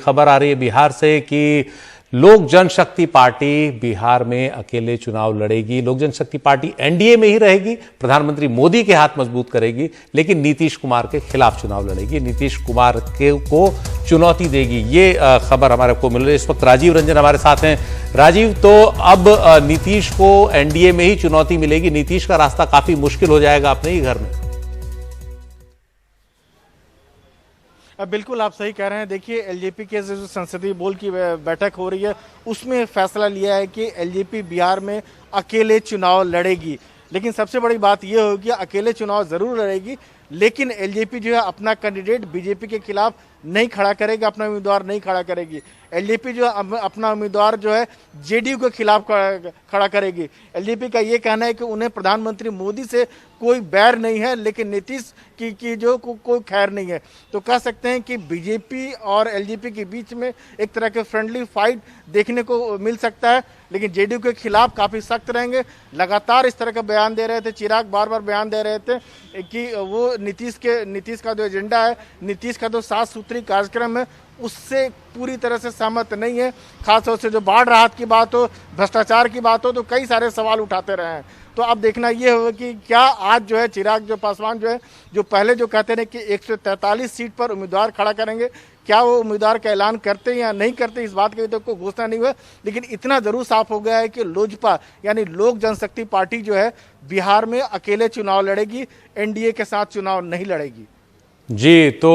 खबर आ रही है बिहार से कि लोक जनशक्ति पार्टी बिहार में अकेले चुनाव लड़ेगी। लोक जनशक्ति पार्टी एनडीए में ही रहेगी, प्रधानमंत्री मोदी के हाथ मजबूत करेगी, लेकिन नीतीश कुमार के खिलाफ चुनाव लड़ेगी, नीतीश कुमार को चुनौती देगी। ये खबर हमारे को मिल रही है। इस वक्त राजीव रंजन हमारे साथ हैं। राजीव, तो अब नीतीश को एनडीए में ही चुनौती मिलेगी, नीतीश का रास्ता काफी मुश्किल हो जाएगा अपने ही घर में। बिल्कुल आप सही कह रहे हैं। देखिए, एलजेपी के जो संसदीय बोर्ड की बैठक हो रही है उसमें फैसला लिया है कि एलजेपी बिहार में अकेले चुनाव लड़ेगी, लेकिन सबसे बड़ी बात यह होगी अकेले चुनाव जरूर लड़ेगी, लेकिन एलजेपी जो है अपना कैंडिडेट बीजेपी के खिलाफ नहीं खड़ा करेगी, अपना उम्मीदवार नहीं खड़ा करेगी। एलजेपी जो अपना उम्मीदवार जो है जेडीयू के खिलाफ खड़ा करेगी। एलजेपी का ये कहना है कि उन्हें प्रधानमंत्री मोदी से कोई बैर नहीं है, लेकिन नीतीश की जो कोई खैर नहीं है। तो कह सकते हैं कि बीजेपी और एलजेपी के बीच में एक तरह के फ्रेंडली फाइट देखने को मिल सकता है, लेकिन जेडीयू के खिलाफ काफ़ी सख्त रहेंगे। लगातार इस तरह का बयान दे रहे थे, चिराग बार बार बयान दे रहे थे कि वो नीतीश का जो एजेंडा है, नीतीश का जो 7 सूत्री कार्यक्रम है उससे पूरी तरह से सहमत नहीं है। खासतौर से जो बाढ़ राहत की बात हो, भ्रष्टाचार की बात हो, तो कई सारे सवाल उठाते रहे हैं। तो अब देखना ये होगा कि क्या आज जो है चिराग पासवान जो है, जो पहले जो कहते हैं कि 143 सीट पर उम्मीदवार खड़ा करेंगे, क्या वो उम्मीदवार का ऐलान करते हैं या नहीं करते, इस बात की तो कोई घोषणा नहीं हुआ। लेकिन इतना जरूर साफ हो गया है कि लोजपा यानी लोक जनशक्ति पार्टी जो है बिहार में अकेले चुनाव लड़ेगी, एनडीए के साथ चुनाव नहीं लड़ेगी। जी, तो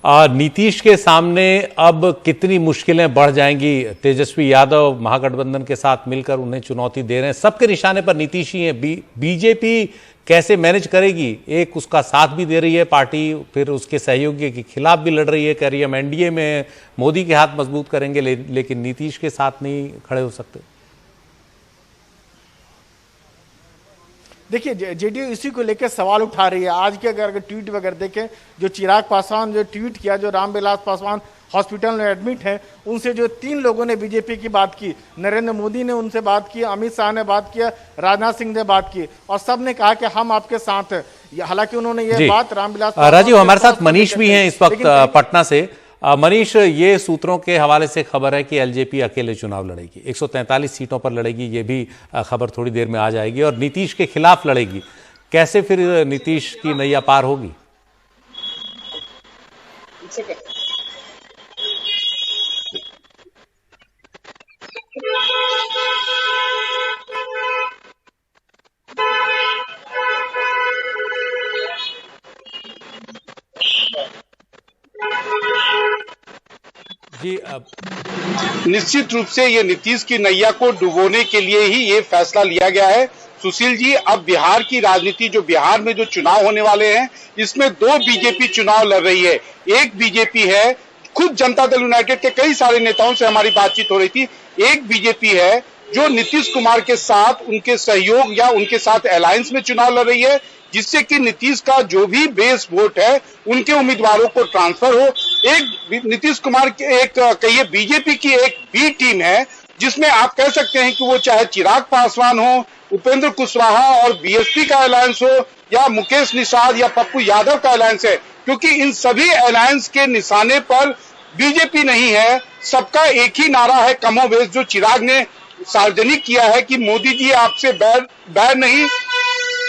नीतीश के सामने अब कितनी मुश्किलें बढ़ जाएंगी। तेजस्वी यादव महागठबंधन के साथ मिलकर उन्हें चुनौती दे रहे हैं, सबके निशाने पर नीतीश ही है। बीजेपी कैसे मैनेज करेगी? एक उसका साथ भी दे रही है पार्टी, फिर उसके सहयोगी के खिलाफ भी लड़ रही है, कह रही है हम एनडीए में मोदी के हाथ मजबूत करेंगे, लेकिन नीतीश के साथ नहीं खड़े हो सकते। देखिए, जेडीयू इसी को लेकर सवाल उठा रही है। आज के अगर ट्वीट वगैरह देखें, जो चिराग पासवान जो ट्वीट किया, जो रामविलास पासवान हॉस्पिटल में एडमिट हैं, उनसे जो 3 लोगों ने बीजेपी की बात की, नरेंद्र मोदी ने उनसे बात की, अमित शाह ने बात किया, राजनाथ सिंह ने बात की, और सब ने कहा कि हम आपके साथ हैं। हालांकि उन्होंने ये बात रामविलास राजीव, हमारे साथ मनीष भी हैं इस वक्त पटना से। मनीष, ये सूत्रों के हवाले से खबर है कि एलजेपी अकेले चुनाव लड़ेगी, 143 सीटों पर लड़ेगी, ये भी खबर थोड़ी देर में आ जाएगी, और नीतीश के खिलाफ लड़ेगी। कैसे फिर नीतीश की नैया पार होगी? जी, निश्चित रूप से ये नीतीश की नैया को डुबोने के लिए ही ये फैसला लिया गया है। सुशील जी, अब बिहार की राजनीति, जो बिहार में जो चुनाव होने वाले हैं, इसमें 2 बीजेपी चुनाव लड़ रही है। एक बीजेपी है, खुद जनता दल यूनाइटेड के कई सारे नेताओं से हमारी बातचीत हो रही थी, एक बीजेपी है जो नीतीश कुमार के साथ उनके सहयोग या उनके साथ अलायंस में चुनाव लड़ रही है, जिससे कि नीतीश का जो भी बेस वोट है उनके उम्मीदवारों को ट्रांसफर हो। एक नीतीश कुमार के एक कहिए बीजेपी की एक बी टीम है, जिसमें आप कह सकते हैं कि वो चाहे चिराग पासवान हो, उपेंद्र कुशवाहा और बीएसपी का अलायंस हो, या मुकेश निषाद या पप्पू यादव का अलायंस है, क्योंकि इन सभी अलायंस के निशाने पर बीजेपी नहीं है। सबका एक ही नारा है कमोबेश, जो चिराग ने सार्वजनिक किया है कि मोदी जी आपसे बैर नहीं,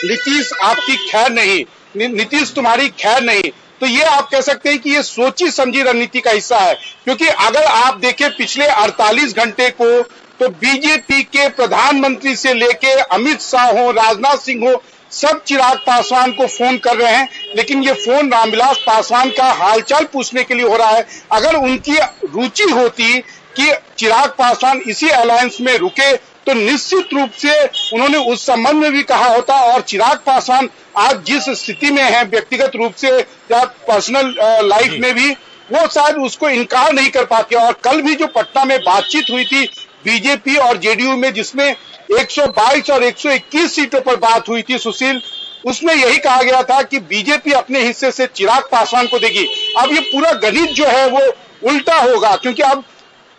नीतीश आपकी खैर नहीं, नीतीश तुम्हारी खैर नहीं। तो ये आप कह सकते हैं कि ये सोची समझी रणनीति का हिस्सा है, क्योंकि अगर आप देखें पिछले 48 घंटे को, तो बीजेपी के प्रधानमंत्री से लेके अमित शाह हो, राजनाथ सिंह हो, सब चिराग पासवान को फोन कर रहे हैं, लेकिन ये फोन रामविलास पासवान का हालचाल पूछने के लिए हो रहा है। अगर उनकी रुचि होती कि चिराग पासवान इसी अलायंस में रुके, तो निश्चित रूप से उन्होंने उस संबंध में भी कहा होता, और चिराग पासवान आज जिस स्थिति में है व्यक्तिगत रूप से या पर्सनल लाइफ में भी, वो शायद उसको इनकार नहीं कर पाते। और कल भी जो पटना में बातचीत हुई थी बीजेपी और जेडीयू में, जिसमें 122 और 121 सीटों पर बात हुई थी सुशील, उसमें यही कहा गया था कि बीजेपी अपने हिस्से से चिराग पासवान को देगी। अब ये पूरा गणित जो है वो उल्टा होगा, क्योंकि अब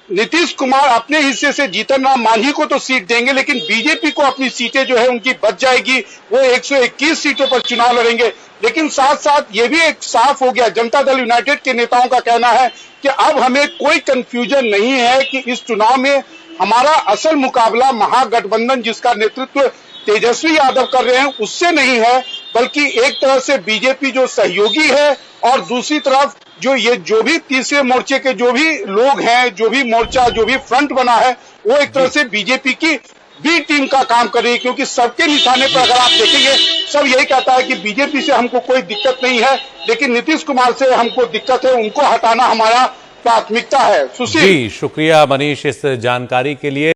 नीतीश कुमार अपने हिस्से से जीतन राम मांझी को तो सीट देंगे, लेकिन बीजेपी को अपनी सीटें जो है उनकी बच जाएगी, वो 121 सीटों पर चुनाव लड़ेंगे। लेकिन साथ साथ ये भी एक साफ हो गया, जनता दल यूनाइटेड के नेताओं का कहना है कि अब हमें कोई कंफ्यूजन नहीं है कि इस चुनाव में हमारा असल मुकाबला महागठबंधन जिसका नेतृत्व तेजस्वी यादव कर रहे हैं उससे नहीं है, बल्कि एक तरह से बीजेपी जो सहयोगी है और दूसरी तरफ जो भी तीसरे मोर्चे के जो भी लोग हैं, जो भी मोर्चा, जो भी फ्रंट बना है, वो एक तरह से बीजेपी की बी टीम का काम कर रही है। क्योंकि सबके निशाने पर अगर आप देखेंगे सब यही कहता है कि बीजेपी से हमको कोई दिक्कत नहीं है, लेकिन नीतीश कुमार से हमको दिक्कत है, उनको हटाना हमारा प्राथमिकता है। सुशील जी, शुक्रिया मनीष इस जानकारी के लिए।